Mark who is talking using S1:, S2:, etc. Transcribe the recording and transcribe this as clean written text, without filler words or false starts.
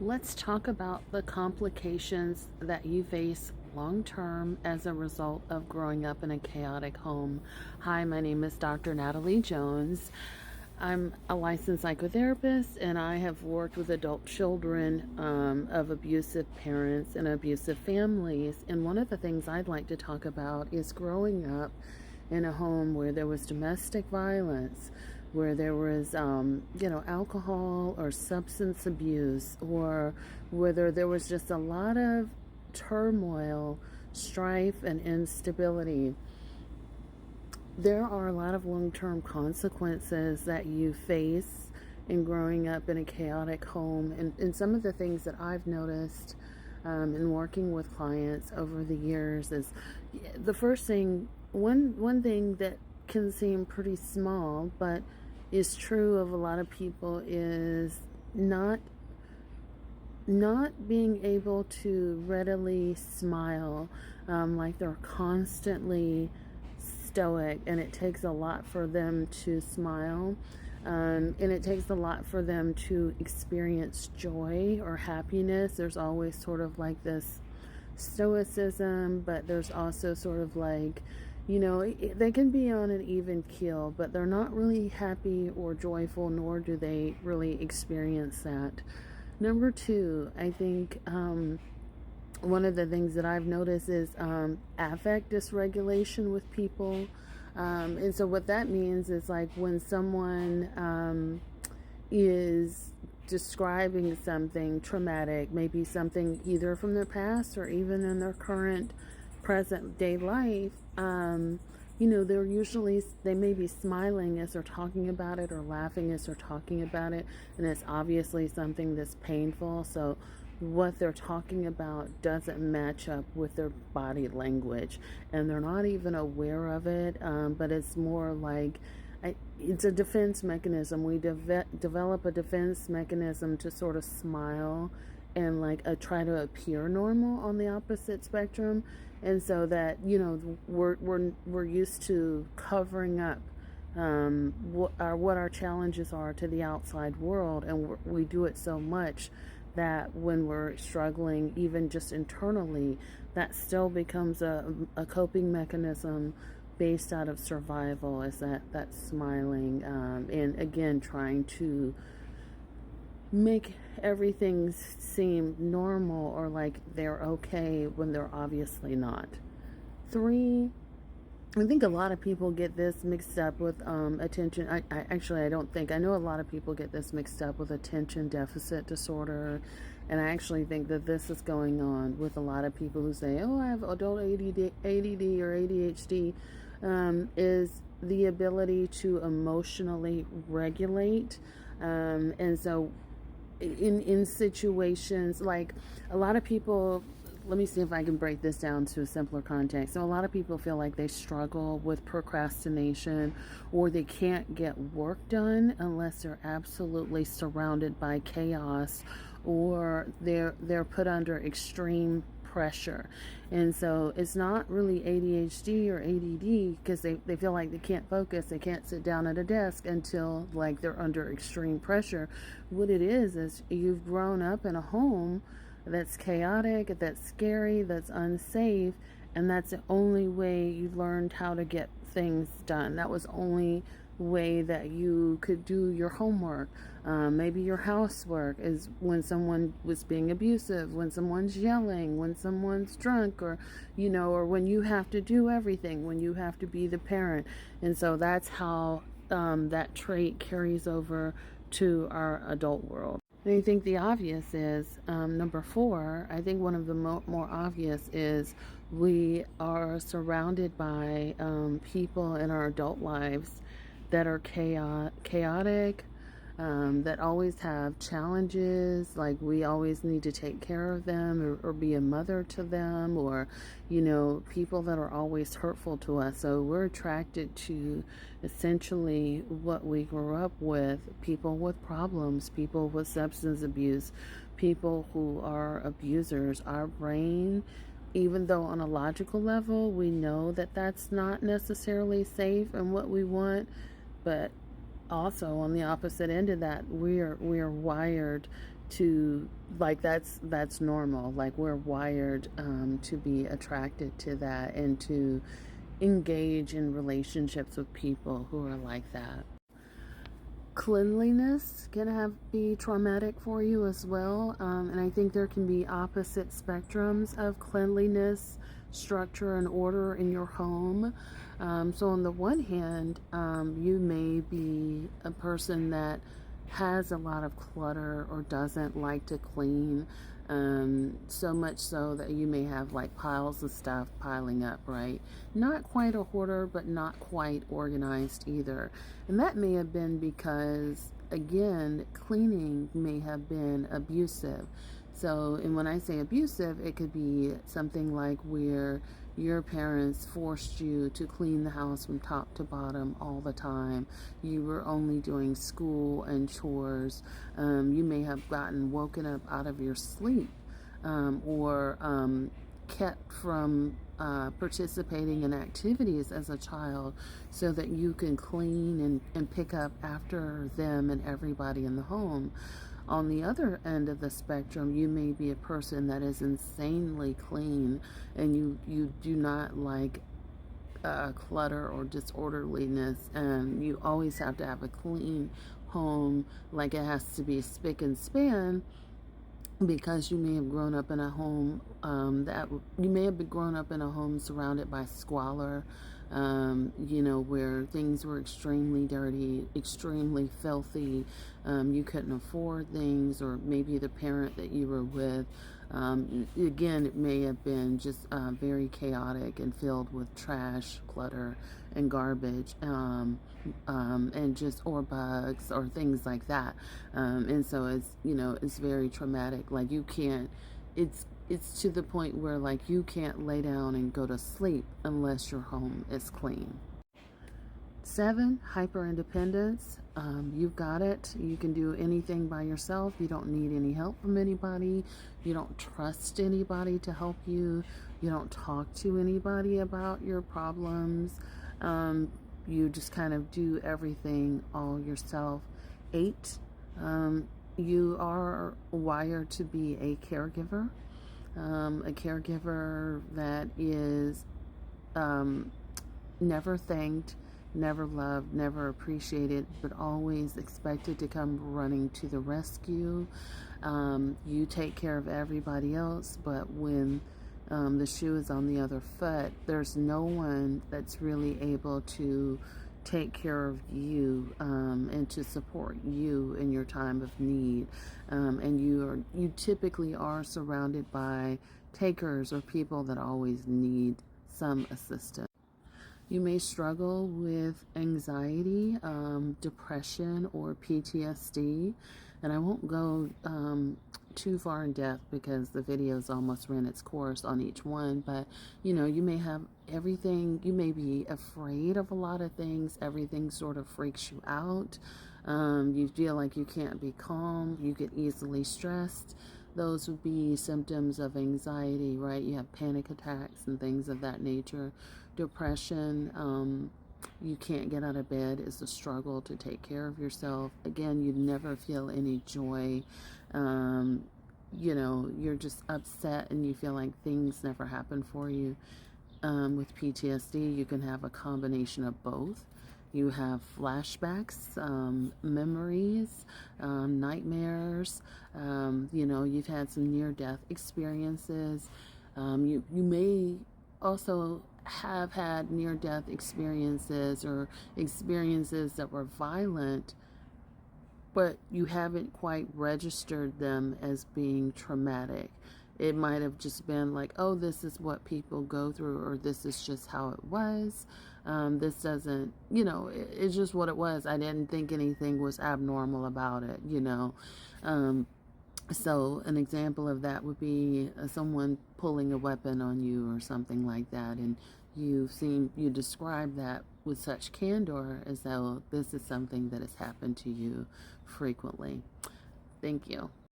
S1: Let's talk about the complications that you face long term as a result of growing up in a chaotic home. Hi, my name is Dr. Natalie Jones. I'm a licensed psychotherapist and I have worked with adult children of abusive parents and abusive families. And one of the things I'd like to talk about is growing up in a home where there was domestic violence, where there was, alcohol or substance abuse, or whether there was just a lot of turmoil, strife, and instability. There are a lot of long-term consequences that you face in growing up in a chaotic home. And some of the things that I've noticed in working with clients over the years is the first thing, one thing that can seem pretty small, but is true of a lot of people is not being able to readily smile, like they're constantly stoic, and it takes a lot for them to smile, and it takes a lot for them to experience joy or happiness. There's always sort of like this stoicism, but there's also sort of like, they can be on an even keel, but they're not really happy or joyful, nor do they really experience that. Number two, I think one of the things that I've noticed is affect dysregulation with people. And so what that means is like when someone is describing something traumatic, maybe something either from their past or even in their current present day life, they may be smiling as they're talking about it or laughing as they're talking about it, and it's obviously something that's painful. So what they're talking about doesn't match up with their body language, and they're not even aware of it, but it's more like it's a defense mechanism. We develop a defense mechanism to sort of smile and like try to appear normal on the opposite spectrum. And so that, we're used to covering up what our challenges are to the outside world, and we do it so much that when we're struggling, even just internally, that still becomes a coping mechanism based out of survival, is that smiling, and again trying to make everything seem normal or like they're okay when they're obviously not. Three, I think a lot of people get this mixed up with attention. I don't think. I know a lot of people get this mixed up with attention deficit disorder. And I actually think that this is going on with a lot of people who say, oh, I have adult ADD or ADHD, is the ability to emotionally regulate. And so in situations like a lot of people, let me see if I can break this down to a simpler context. So a lot of people feel like they struggle with procrastination, or they can't get work done unless they're absolutely surrounded by chaos, or they're put under extreme pressure. And so it's not really ADHD or ADD, because they feel like they can't focus, they can't sit down at a desk until like they're under extreme pressure. What it is you've grown up in a home that's chaotic, that's scary, that's unsafe, and that's the only way you learned how to get things done. That was the only way that you could do your homework. Maybe your housework is when someone was being abusive, when someone's yelling, when someone's drunk, or when you have to do everything, when you have to be the parent. And so that's how that trait carries over to our adult world. And I think the obvious is number four. I think one of the more obvious is we are surrounded by people in our adult lives that are chaotic, that always have challenges, like we always need to take care of them, or be a mother to them, or people that are always hurtful to us. So we're attracted to essentially what we grew up with: people with problems, people with substance abuse, people who are abusers. Our brain, even though on a logical level we know that that's not necessarily safe and what we want, but also on the opposite end of that, we are wired to, like, that's normal. Like, we're wired to be attracted to that and to engage in relationships with people who are like that. Cleanliness can be traumatic for you as well, and I think there can be opposite spectrums of cleanliness, structure, and order in your home. So on the one hand, you may be a person that has a lot of clutter or doesn't like to clean, so much so that you may have like piles of stuff piling up, right? Not quite a hoarder, but not quite organized either. And that may have been because, again, cleaning may have been abusive. So, and when I say abusive, it could be something like where your parents forced you to clean the house from top to bottom all the time. You were only doing school and chores. You may have gotten woken up out of your sleep, or kept from participating in activities as a child so that you can clean and pick up after them and everybody in the home. On the other end of the spectrum, you may be a person that is insanely clean and you do not like clutter or disorderliness, and you always have to have a clean home, like it has to be spick and span, because you may have grown up in a home that you may have been grown up in a home surrounded by squalor, where things were extremely dirty, extremely filthy. You couldn't afford things, or maybe the parent that you were with, again, it may have been just very chaotic and filled with trash, clutter, and garbage, and just, or bugs or things like that. And so it's very traumatic. Like, you can't, it's to the point where, like, you can't lay down and go to sleep unless your home is clean. 7, hyper independence. You've got it. You can do anything by yourself. You don't need any help from anybody. You don't trust anybody to help you. You don't talk to anybody about your problems. You just kind of do everything all yourself. 8, you are wired to be a caregiver. A caregiver that is never thanked, never loved, never appreciated, but always expected to come running to the rescue. You take care of everybody else, but when the shoe is on the other foot, there's no one that's really able to take care of you, and to support you in your time of need. And you typically are surrounded by takers or people that always need some assistance. You may struggle with anxiety, depression, or PTSD. And I won't go too far in depth because the video's almost ran its course on each one. But, you may have everything. You may be afraid of a lot of things. Everything sort of freaks you out. You feel like you can't be calm. You get easily stressed. Those would be symptoms of anxiety, right? You have panic attacks and things of that nature. Depression, you can't get out of bed. It's a struggle to take care of yourself. Again, you never feel any joy. You're just upset and you feel like things never happen for you. With PTSD, you can have a combination of both. You have flashbacks, memories, nightmares. You've had some near-death experiences. You may also have had near-death experiences or experiences that were violent, but you haven't quite registered them as being traumatic. It might have just been like, oh, this is what people go through, or this is just how it was. This doesn't, it's just what it was. I didn't think anything was abnormal about it, So an example of that would be someone pulling a weapon on you or something like that. And you describe that with such candor as though this is something that has happened to you frequently. Thank you.